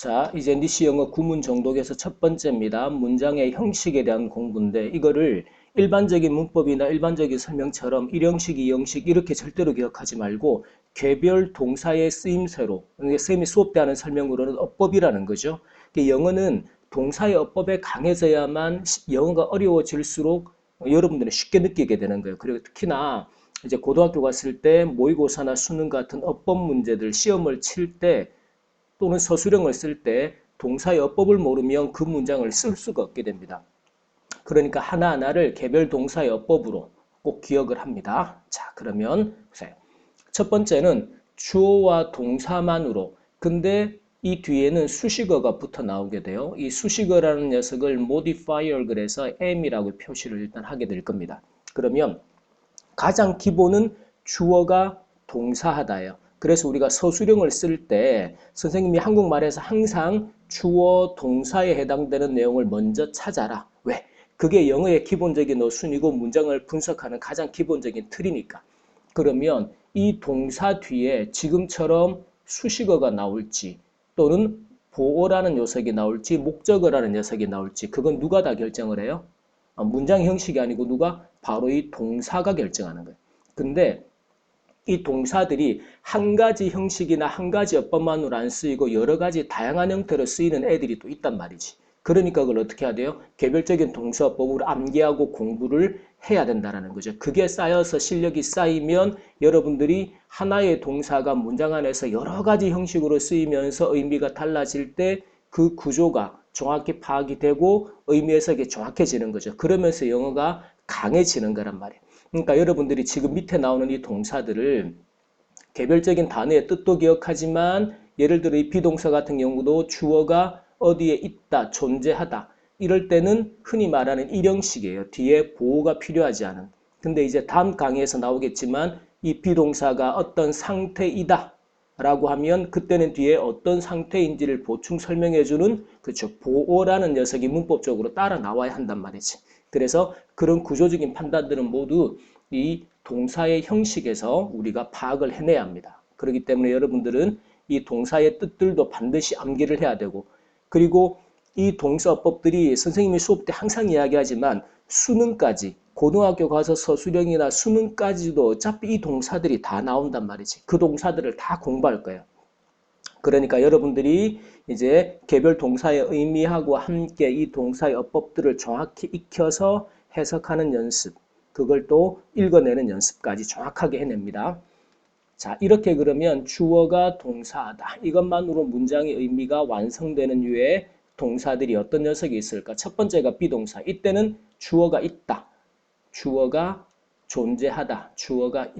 자, 이제 니시 영어 구문 정독에서 첫 번째입니다. 문장의 형식에 대한 공부인데 이거를 일반적인 문법이나 일반적인 설명처럼 1형식, 2형식 이렇게 절대로 기억하지 말고 개별 동사의 쓰임새로, 쌤이 수업 때 하는 설명으로는 어법이라는 거죠. 영어는 동사의 어법에 강해져야만 영어가 어려워질수록 여러분들은 쉽게 느끼게 되는 거예요. 그리고 특히나 이제 고등학교 갔을 때 모의고사나 수능 같은 어법 문제들 시험을 칠때 또는 서술형을 쓸 때 동사의 어법을 모르면 그 문장을 쓸 수가 없게 됩니다. 그러니까 하나하나를 개별 동사의 어법으로 꼭 기억을 합니다. 자, 그러면 보세요. 첫 번째는 주어와 동사만으로. 근데 이 뒤에는 수식어가 붙어 나오게 돼요. 이 수식어라는 녀석을 modifier 그래서 am이라고 표시를 일단 하게 될 겁니다. 그러면 가장 기본은 주어가 동사하다예요. 그래서 우리가 서술형을 쓸 때 선생님이 한국말에서 항상 주어 동사에 해당되는 내용을 먼저 찾아라. 왜? 그게 영어의 기본적인 어순이고 문장을 분석하는 가장 기본적인 틀이니까. 그러면 이 동사 뒤에 지금처럼 수식어가 나올지 또는 보어라는 녀석이 나올지 목적어라는 녀석이 나올지 그건 누가 다 결정을 해요? 문장 형식이 아니고 누가? 바로 이 동사가 결정하는 거예요. 근데 이 동사들이 한 가지 형식이나 한 가지 어법만으로 안 쓰이고 여러 가지 다양한 형태로 쓰이는 애들이 또 있단 말이지. 그러니까 그걸 어떻게 해야 돼요? 개별적인 동사법으로 암기하고 공부를 해야 된다는 거죠. 그게 쌓여서 실력이 쌓이면 여러분들이 하나의 동사가 문장 안에서 여러 가지 형식으로 쓰이면서 의미가 달라질 때 그 구조가 정확히 파악이 되고 의미 해석이 정확해지는 거죠. 그러면서 영어가 강해지는 거란 말이에요. 그러니까 여러분들이 지금 밑에 나오는 이 동사들을 개별적인 단어의 뜻도 기억하지만 예를 들어 이 비동사 같은 경우도 주어가 어디에 있다, 존재하다 이럴 때는 흔히 말하는 일형식이에요. 뒤에 보호가 필요하지 않은. 근데 이제 다음 강의에서 나오겠지만 이 비동사가 어떤 상태이다 라고 하면 그때는 뒤에 어떤 상태인지를 보충 설명해주는 그렇죠. 보어라는 녀석이 문법적으로 따라 나와야 한단 말이지. 그래서 그런 구조적인 판단들은 모두 이 동사의 형식에서 우리가 파악을 해내야 합니다. 그렇기 때문에 여러분들은 이 동사의 뜻들도 반드시 암기를 해야 되고 그리고 이 동사법들이 선생님이 수업 때 항상 이야기하지만 수능까지 고등학교 가서 서술형이나 수능까지도 어차피 이 동사들이 다 나온단 말이지. 그 동사들을 다 공부할 거예요. 그러니까 여러분들이 이제 개별 동사의 의미하고 함께 이 동사의 어법들을 정확히 익혀서 해석하는 연습, 그걸 또 읽어내는 연습까지 정확하게 해냅니다. 자, 이렇게 그러면 주어가 동사하다. 이것만으로 문장의 의미가 완성되는 이유에 동사들이 어떤 녀석이 있을까? 첫 번째가 비동사. 이때는 주어가 있다. 주어가 존재하다. 주어가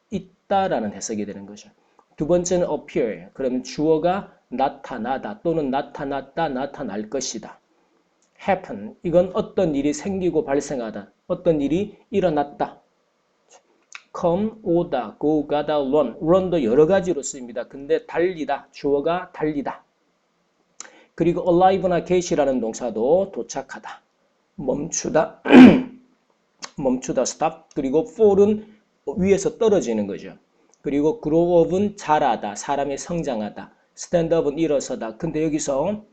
있다라는 해석이 되는 거죠. 두 번째는 appear. 그러면 주어가 나타나다 또는 나타났다, 나타날 것이다. happen. 이건 어떤 일이 생기고 발생하다. 어떤 일이 일어났다. come, 오다, go, 가다, run. run도 여러 가지로 쓰입니다. 근데 달리다. 주어가 달리다. 그리고 arrive나 get이라는 동사도 도착하다. 멈추다. 멈추다, stop. 그리고 fall은 위에서 떨어지는 거죠. 그리고 grow up은 자라다, 사람이 성장하다. stand up은 일어서다. 근데 여기서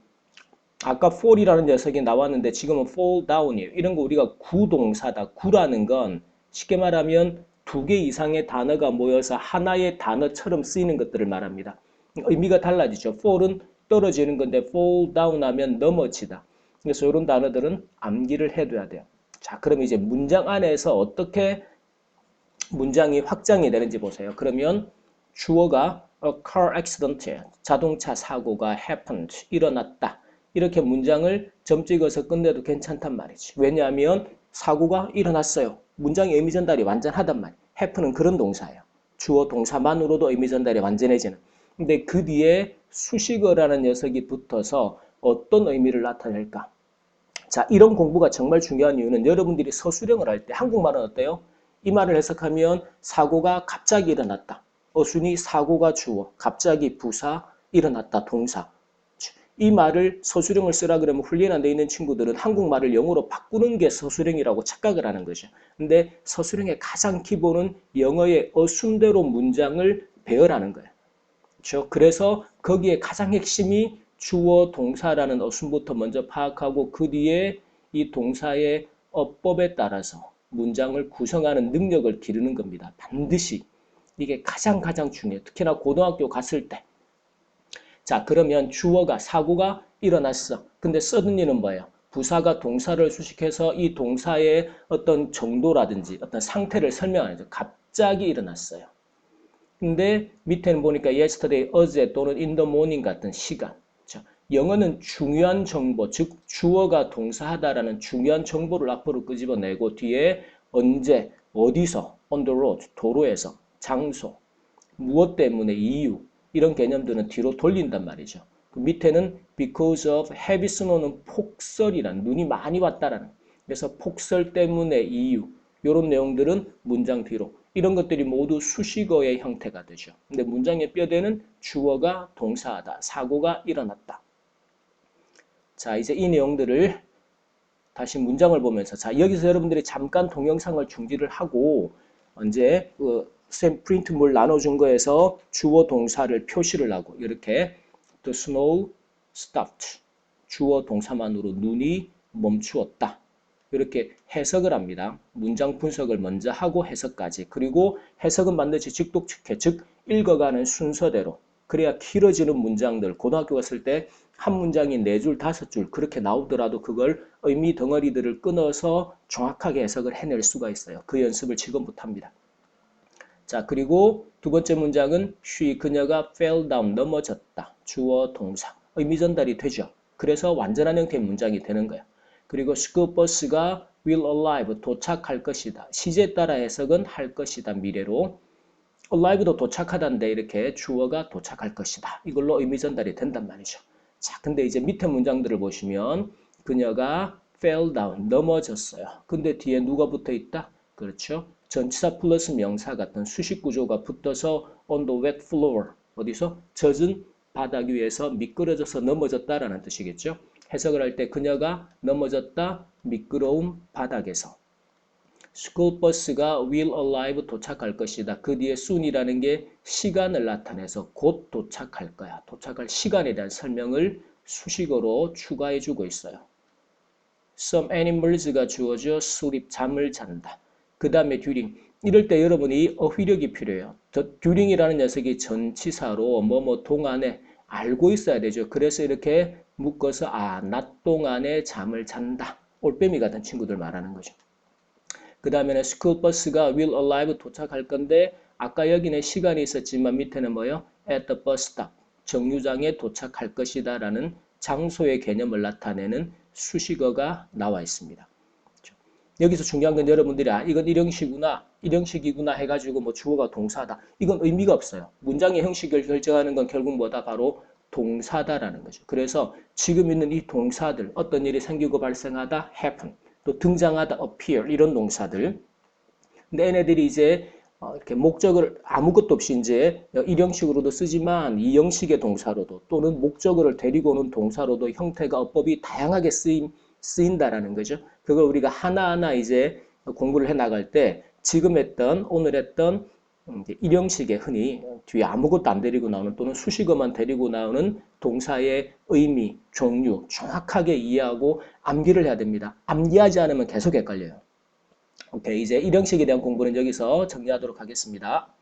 아까 fall이라는 녀석이 나왔는데 지금은 fall down이에요. 이런 거 우리가 구동사다. 구라는 건 쉽게 말하면 두 개 이상의 단어가 모여서 하나의 단어처럼 쓰이는 것들을 말합니다. 의미가 달라지죠. fall은 떨어지는 건데 fall down 하면 넘어지다. 그래서 이런 단어들은 암기를 해둬야 돼요. 자, 그럼 이제 문장 안에서 어떻게 문장이 확장이 되는지 보세요. 그러면 주어가 a car accident, 자동차 사고가 happened, 일어났다. 이렇게 문장을 점 찍어서 끝내도 괜찮단 말이지. 왜냐하면 사고가 일어났어요. 문장의 의미 전달이 완전하단 말이에요. happen은 그런 동사예요. 주어 동사만으로도 의미 전달이 완전해지는. 근데 그 뒤에 수식어라는 녀석이 붙어서 어떤 의미를 나타낼까? 자, 이런 공부가 정말 중요한 이유는 여러분들이 서술형을 할 때 한국말은 어때요? 이 말을 해석하면 사고가 갑자기 일어났다. 어순이 사고가 주어, 갑자기 부사, 일어났다, 동사. 이 말을 서술형을 쓰라 그러면 훈련 안 돼 있는 친구들은 한국말을 영어로 바꾸는 게 서술형이라고 착각을 하는 거죠. 근데 서술형의 가장 기본은 영어의 어순대로 문장을 배열하는 거예요. 그렇죠? 그래서 거기에 가장 핵심이 주어 동사라는 어순부터 먼저 파악하고 그 뒤에 이 동사의 어법에 따라서 문장을 구성하는 능력을 기르는 겁니다. 반드시. 이게 가장 중요해요. 특히나 고등학교 갔을 때. 자, 그러면 주어가 사고가 일어났어. 근데 suddenly는 뭐예요? 부사가 동사를 수식해서 이 동사의 어떤 정도라든지 어떤 상태를 설명하는 거죠. 갑자기 일어났어요. 근데 밑에는 보니까 yesterday, 어제 또는 in the morning 같은 시간. 자, 영어는 중요한 정보, 즉 주어가 동사하다라는 중요한 정보를 앞으로 끄집어내고 뒤에 언제, 어디서, on the road, 도로에서, 장소, 무엇 때문에, 이유 이런 개념들은 뒤로 돌린단 말이죠. 그 밑에는 because of heavy snow는 폭설이란 눈이 많이 왔다라는 그래서 폭설 때문에 이유 이런 내용들은 문장 뒤로 이런 것들이 모두 수식어의 형태가 되죠. 근데 문장의 뼈대는 주어가 동사하다, 사고가 일어났다. 자, 이제 이 내용들을 다시 문장을 보면서 자, 여기서 여러분들이 잠깐 동영상을 중지를 하고 이제 쌤 프린트물 나눠준 거에서 주어 동사를 표시를 하고 이렇게 The snow stopped. 주어 동사만으로 눈이 멈추었다. 이렇게 해석을 합니다. 문장 분석을 먼저 하고 해석까지. 그리고 해석은 반드시 직독측해, 즉 읽어가는 순서대로. 그래야 길어지는 문장들, 고등학교 갔을 때 한 문장이 4줄, 5줄 그렇게 나오더라도 그걸 의미 덩어리들을 끊어서 정확하게 해석을 해낼 수가 있어요. 그 연습을 지금부터 합니다. 자, 그리고 두 번째 문장은 그녀가 fell down, 넘어졌다. 주어, 동사. 의미 전달이 되죠. 그래서 완전한 형태의 문장이 되는 거예요. 그리고 스쿨버스가 will arrive, 도착할 것이다. 시제에 따라 해석은 할 것이다, 미래로. arrive도 도착하다인데 이렇게 주어가 도착할 것이다. 이걸로 의미 전달이 된단 말이죠. 자, 근데 이제 밑에 문장들을 보시면 그녀가 fell down, 넘어졌어요. 근데 뒤에 누가 붙어 있다? 그렇죠. 전치사 플러스 명사 같은 수식 구조가 붙어서 on the wet floor, 어디서? 젖은 바닥 위에서 미끄러져서 넘어졌다라는 뜻이겠죠. 해석을 할 때 그녀가 넘어졌다, 미끄러운 바닥에서. 스쿨버스가 will arrive, 도착할 것이다. 그 뒤에 soon이라는 게 시간을 나타내서 곧 도착할 거야. 도착할 시간에 대한 설명을 수식어로 추가해주고 있어요. Some animals가 주어져 수립, 잠을 잔다. 그 다음에 during. 이럴 때 여러분이 어휘력이 필요해요. during이라는 녀석이 전치사로 동안에 알고 있어야 되죠. 그래서 이렇게 묶어서 낮 동안에 잠을 잔다. 올빼미 같은 친구들 말하는 거죠. 그 다음에는 스쿨버스가 will arrive, 도착할 건데 아까 여기는 시간이 있었지만 밑에는 뭐요? at the bus stop, 정류장에 도착할 것이다 라는 장소의 개념을 나타내는 수식어가 나와 있습니다. 여기서 중요한 건 여러분들이 이건 일형식이구나 해가지고 뭐 주어가 동사다. 이건 의미가 없어요. 문장의 형식을 결정하는 건 결국 뭐다? 바로 동사다라는 거죠. 그래서 지금 있는 이 동사들, 어떤 일이 생기고 발생하다, happen, 또 등장하다, appear, 이런 동사들. 근데 얘네들이 이제 이렇게 목적을 아무것도 없이 이제 일형식으로도 쓰지만 이형식의 동사로도 또는 목적어를 데리고 오는 동사로도 형태가 어법이 다양하게 쓰인다라는 거죠. 그걸 우리가 하나하나 이제 공부를 해 나갈 때 지금 했던 오늘 했던 일형식의 흔히 뒤에 아무것도 안 데리고 나오는 또는 수식어만 데리고 나오는 동사의 의미, 종류 정확하게 이해하고 암기를 해야 됩니다. 암기하지 않으면 계속 헷갈려요. 오케이, 이제 일형식에 대한 공부는 여기서 정리하도록 하겠습니다.